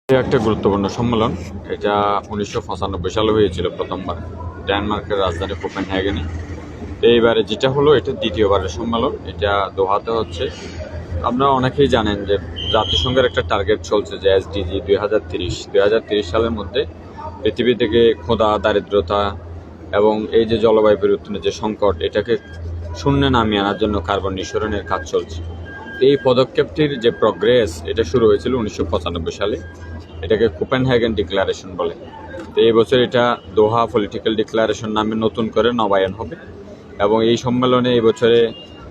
একটা গুরুত্বপূর্ণ সম্মেলন। এটা 1995 সালে হয়েছিল প্রথমবার ডেনমার্কের রাজধানী কোপেনহেগেনে। এইবারে যেটা হলো এটা দ্বিতীয়বারের সম্মেলন। এটা দোহাতে হচ্ছে। আপনারা অনেকেই জানেন যে জাতিসংঘের একটা টার্গেট চলছে যে SDG 2030 সালের মধ্যে পৃথিবী থেকে ক্ষুধা, দারিদ্রতা এবং এই যে জলবায়ু পরিবর্তনের যে সংকট, এটাকে শূন্যে নামিয়ে আনার জন্য কার্বন নিঃসরণের কাজ চলছে। এই পদক্ষেপটির যে প্রগ্রেস, এটা শুরু হয়েছিল 1995 সালে। এটাকে কোপেনহেগেন ডিক্লারেশন বলে। তো এই বছর এটা দোহা পলিটিক্যাল ডিক্লারেশন নামে নতুন করে নবায়ন হবে এবং এই সম্মেলনে এই বছরে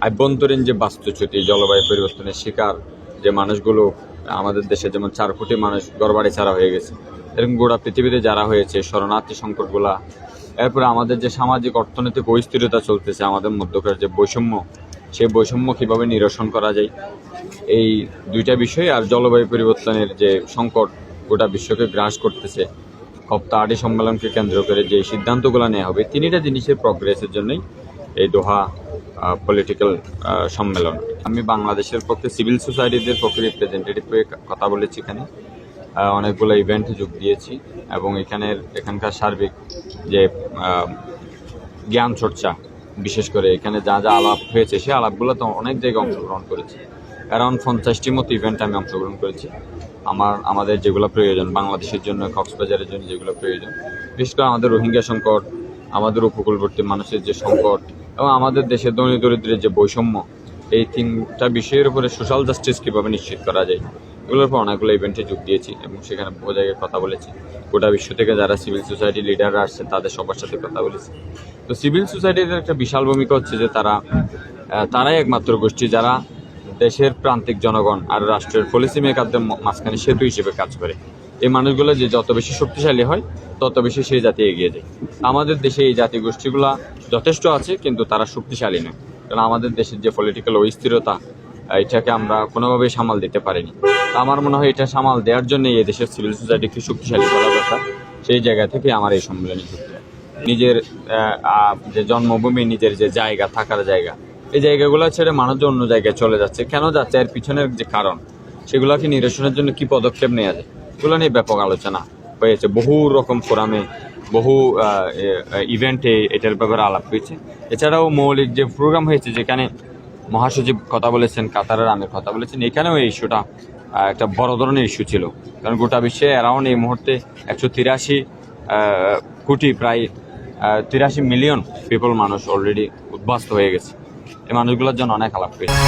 আভ্যন্তরীণ যে বাস্তুচ্যুতি, জলবায়ু পরিবর্তনের শিকার যে মানুষগুলো, আমাদের দেশে যেমন 4 কোটি মানুষ ঘরবাড়ি ছাড়া হয়ে গেছে, এরকম গোটা পৃথিবীতে যারা হয়েছে, শরণার্থী সংকটগুলা, এরপরে আমাদের যে সামাজিক অর্থনৈতিক অস্থিরতা চলতেছে, আমাদের মধ্যকার যে বৈষম্য, সেই বৈষম্য কীভাবে নিরসন করা যায়, এই দুইটা বিষয়। আর জলবায়ু পরিবর্তনের যে সংকট গোটা বিশ্বকে গ্রাস করতেছে, COP30 সম্মেলনকে কেন্দ্র করে যে সিদ্ধান্তগুলো নেওয়া হবে, তিনটা জিনিসের প্রগ্রেসের জন্যই এই দোহা পলিটিক্যাল সম্মেলন। আমি বাংলাদেশের পক্ষে সিভিল সোসাইটিদের পক্ষে রিপ্রেজেন্টেটিভ হয়ে কথা বলেছি। এখানে অনেকগুলো ইভেন্টে যোগ দিয়েছি এবং এখানকার সার্বিক যে জ্ঞান চর্চা, বিশেষ করে এখানে যা যা আলাপ হয়েছে সেই আলাপগুলো তো অনেক জায়গায় অংশগ্রহণ করেছি। অ্যারাউন্ড 50টির মতো ইভেন্টে আমি অংশগ্রহণ করেছি। আমাদের যেগুলো প্রয়োজন, বাংলাদেশের জন্য, কক্সবাজারের জন্য যেগুলো প্রয়োজন, বিশেষ করে আমাদের রোহিঙ্গা সংকট, আমাদের উপকূলবর্তী মানুষের যে সংকট এবং আমাদের দেশের ধনী দরিদ্রের যে বৈষম্য, এই 3টা বিষয়ের উপরে সোশ্যাল জাস্টিস কীভাবে নিশ্চিত করা যায়, এগুলোর উপর অনেকগুলো ইভেন্টে যোগ দিয়েছি এবং সেখানে বহু জায়গায় কথা বলেছি। গোটা বিশ্ব থেকে যারা সিভিল সোসাইটি লিডাররা আসছে তাদের সবার সাথে কথা বলেছি। তো সিভিল সোসাইটির একটা বিশাল ভূমিকা হচ্ছে যে তারাই একমাত্র গোষ্ঠী যারা দেশের প্রান্তিক জনগণ আর রাষ্ট্রের পলিসি মেকারদের মাঝখানে সেতু হিসেবে কাজ করে। এই মানুষগুলো যে যত বেশি শক্তিশালী হয়, তত বেশি সেই জাতি এগিয়ে যায়। আমাদের দেশে এই জাতিগোষ্ঠীগুলো যথেষ্ট আছে, কিন্তু তারা শক্তিশালী নয়। কারণ আমাদের দেশের যে পলিটিক্যাল অস্থিরতা, এটাকে আমরা কোনোভাবেই সামাল দিতে পারিনি। আমার মনে হয় এটা সামাল দেওয়ার জন্য এই দেশের সিভিল সোসাইটিকে শক্তিশালী করা দরকার। সেই জায়গা থেকে আমার এই সম্মেলনে যুক্ত। নিজের যে জন্মভূমি, নিজের যে জায়গা, থাকার জায়গা, এই জায়গাগুলো ছেড়ে মানুষ অন্য জায়গায় চলে যাচ্ছে। কেন যাচ্ছে, এর পিছনের যে কারণ, সেগুলোকে নিরসনের জন্য কি পদক্ষেপ নেওয়া যায়, এগুলো নিয়ে ব্যাপক আলোচনা হয়েছে। বহু রকম ফোরামে, বহু ইভেন্টে এটার ব্যাপারে আলাপ হয়েছে। এছাড়াও মৌলিক যে প্রোগ্রাম হয়েছে, যেখানে মহাসচিব কথা বলেছেন, কাতারের আমির কথা বলেছেন, এখানেও এই ইস্যুটা একটা বড় ধরনের ইস্যু ছিল। কারণ গোটা বিশ্বে অ্যারাউন্ড এই মুহূর্তে 183 কোটি, প্রায় 83 মিলিয়ন পিপল মানুষ অলরেডি উদ্বাস্ত হয়ে গেছে। এই মানুষগুলোর জন্য অনেক আলাপ হয়েছে।